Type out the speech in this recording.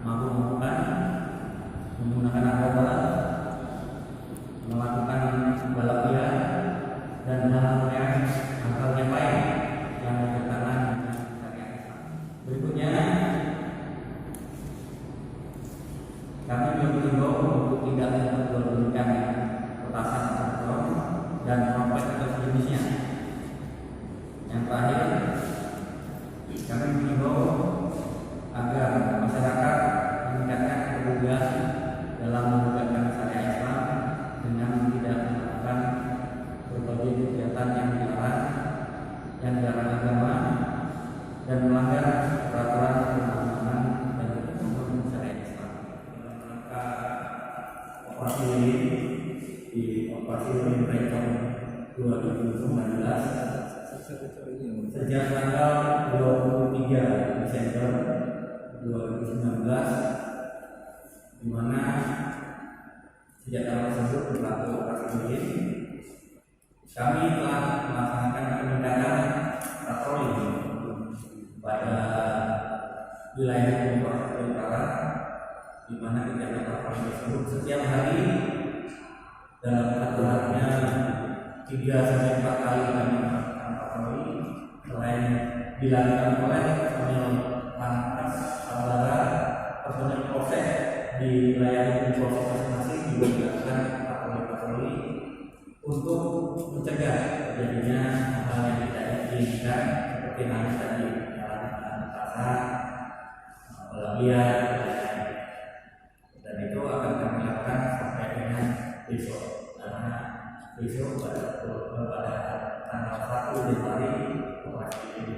mabuk-mabukan, menggunakan narkoba, melakukan balap liar, dan hal yang lain yang bertentangan dengan syariat Islam. Berikutnya, kami mengimbau untuk tidak memperjualbelikan petasan atau dan trompet atau sejenisnya. Yang terakhir, kami mengimbau agar masyarakat meningkatkan kepedulian dalam menegakkan syariat Islam dengan tidak melakukan berbagai kegiatan yang dilarang, yang dilarang agama, dan melanggar peraturan perundang-undangan dan ketentuan syariat Islam. Maka operasi lilin di operasi lilin tahun 2019 sejak tanggal 23 Desember 2019, di mana sejak tanggal tersebut berlaku operasi lilin, kami telah melaksanakan peningkatan patroli pada wilayah Polres Utara, di mana kegiatan patroli tersebut setiap hari dalam satu harinya 3-4 kali kami melakukan patroli, selain dilakukan oleh personil Lantas Sabara, personil Polsek di wilayah Polsek masing-masing juga dilakukan patroli-patroli untuk mencegah terjadinya hal yang tidak diinginkan seperti halnya tadi jalan petasan, balap liar, dan itu akan kami lakukan sampai dengan besok, karena besok pada tanggal 1 Januari operasi ini.